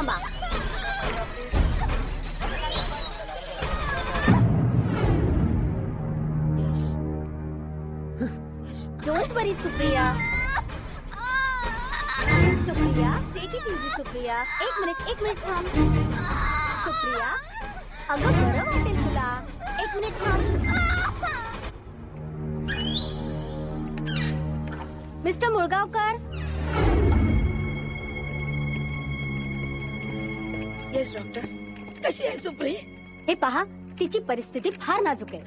थांबा. Don't worry Supriya. Supriya, take it easy Supriya. एक minute थांब. सुप्रिया, अगं बरं वाटेल तुला. एक मिनिट थांब. मिस्टर मुळगावकर. Yes doctor. कशी आहे सुप्री? हे पहा, तिची परिस्थिती फार नाजूक आहे.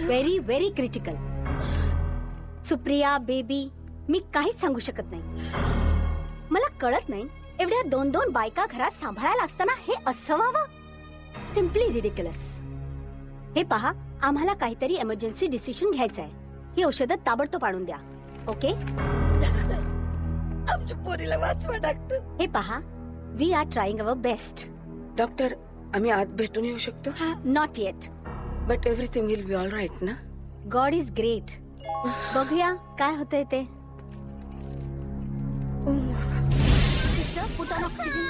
Very very critical. Supriya baby, मी काहीच सांगू शकत नाही. मला कळत नाही एवढ्या 2-2 बायका घरात सांभाळायला असताना हे असं व्हावं. Simply ridiculous. हे पहा, आम्हाला काहीतरी इमर्जन्सी डिसिजन घ्यायचं आहे. ही औषधं ताबडतोब आणून द्या. ओके? आमच्या पोरीला वाचवा डॉक्टर. हे पहा, we are trying our best. Doctor, आम्ही आत भेटून येऊ शकतो? Not yet. But everything will be all right ना? God is great. बघूया काय होतंय ते. Sister, put on oxygen.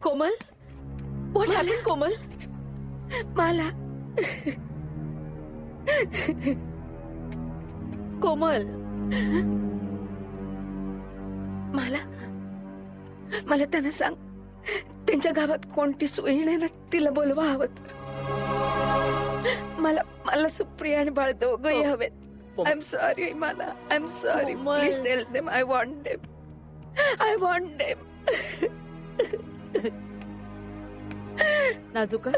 Komal, what happen Komal? मला कोमल, मला त्यांना सांग, त्यांच्या गावात कोणती सोय नाही ना, तिला बोलवा हवं तर. मला सुप्रिया आणि बाळ दोघंही हवेत. I am sorry. I am sorry. Please tell them I want them. Najuka.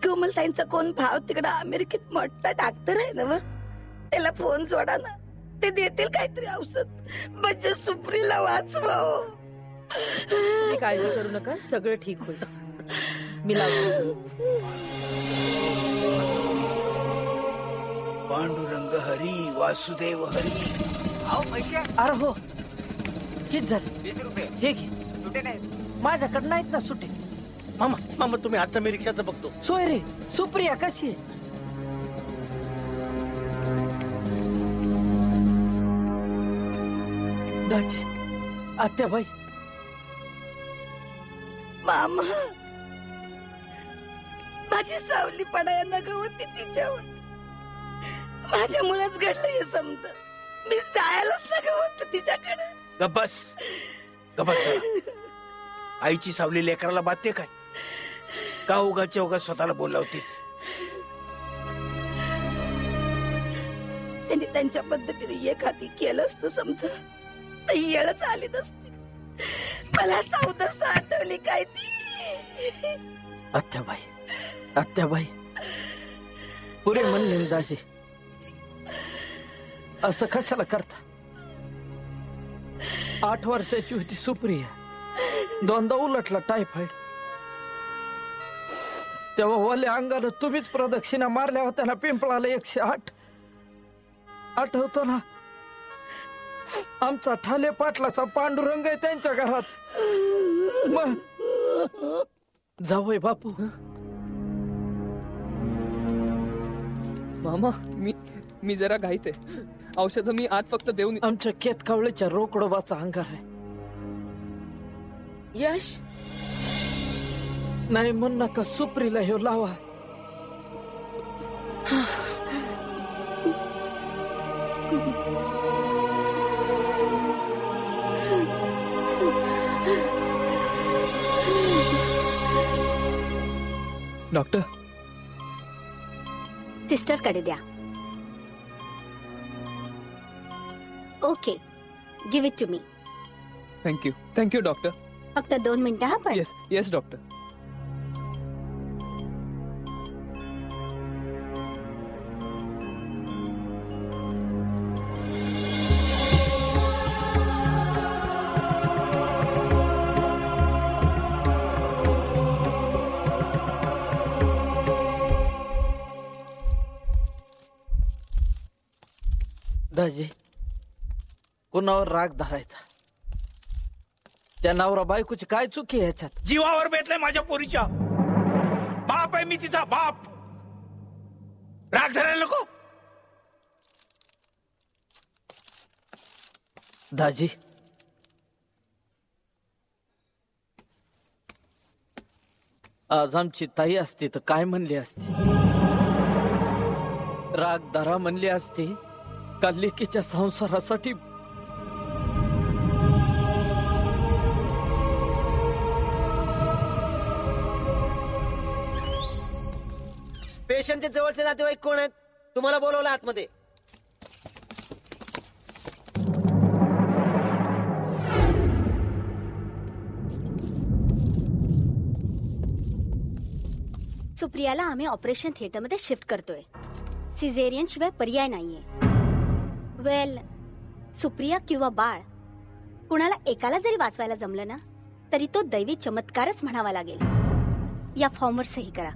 Komal ताईंचा कोण भाव तिकडे अमेरिकेत मोठा डॉक्टर आहे ना, त्याला फोन जोडा ना, ते देतील काहीतरी औषध. म्हणजे सुप्रीला वाचवा. तुम्ही काळजी करू नका, सगळं ठीक होईल. मी लावतो. पांडुरंग हरी, वासुदेव हरी. आओ पैसे. अरे हो, किती झाले? 20 रुपये. हे घे. सुटे नाहीत माझ्याकडे नाहीत ना सुटे. मामा तुम्ही आता मी रिक्षाचं बघतो. सोय रे. सुप्रिया कशी आहे? दाजी, आत्याबाई. मामा, माझी सावली पडाया नग होती तिच्यावर. माझ्यामुळेच घडलं हे समज. मी जायलाच नग होत तिच्याकडे. गब्बस. आईची सावली लेकराला बाधते काय? का उगाच्या उगा स्वतःला बोलावतीस? त्यांनी त्यांच्या पद्धतीने एक हाती केलं असतं समजा, तर येळच आली नसती. मला 14 आठवली काय ती. आत्याबाई पुरे म्हणले दाजी, असं कशाला करता? 8 वर्षाची होती सुप्रिया, 2दा उलटला टायफॉइड. तेव्हा ओल्या अंगानं तुम्हीच प्रदक्षिणा मारल्या होत्या ना पिंपळाला 108. आठवतो ना? आमचा ठाले पाटलाचा पांडुरंग आहे त्यांच्या घरात. जावई बापू. मामा, मी जरा घाईत आहे. औषध मी आज फक्त देऊन. आमच्या केतकावळीच्या रोकडोबाचा अंगार आहे. यश नाही म्हण नका, सुप्रीला हे लावा. डॉक्टर, सिस्टर कडे द्या. Okay, give it to me. Thank you doctor. फक्त 2 मिनिटं. हा पण येस डॉक्टर. दाजी कुणावर राग धरायचा? त्या नवरा बायकोची काय चुकी आहे ह्याच्यात? जीवावर बेतलाय माझ्या पोरीच्या. बाप आहे मी तिचा बाप. राग धरायला नको. दाजी आज आमची ताई असती तर काय म्हणली असती? राग धरा म्हणली असती का लेकीच्या संसारासाठी? पेशंटचे जवळचे नातेवाईक कोण आहेत? तुम्हाला बोलवलं आतमध्ये. सुप्रियाला आम्ही ऑपरेशन थिएटरमध्ये शिफ्ट करतोय. सिझेरियन शिवाय पर्याय नाहीये. वेल, सुप्रिया किंवा बाळ कुणाला एकाला जरी वाचवायला जमलं ना तरी तो दैवी चमत्कारच म्हणावा लागेल. या फॉर्मवर सही करा.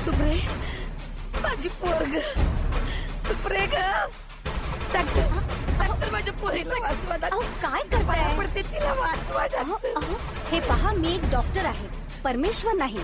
सुप्रे, माझी पोरग. सुप्रे ग. डॉक्टर माझ्या पोरीला वाचवा. अहो, काय करताय? पडते तिला वाचवा. अहो, हे पहा, मी एक डॉक्टर आहे, परमेश्वर नाही.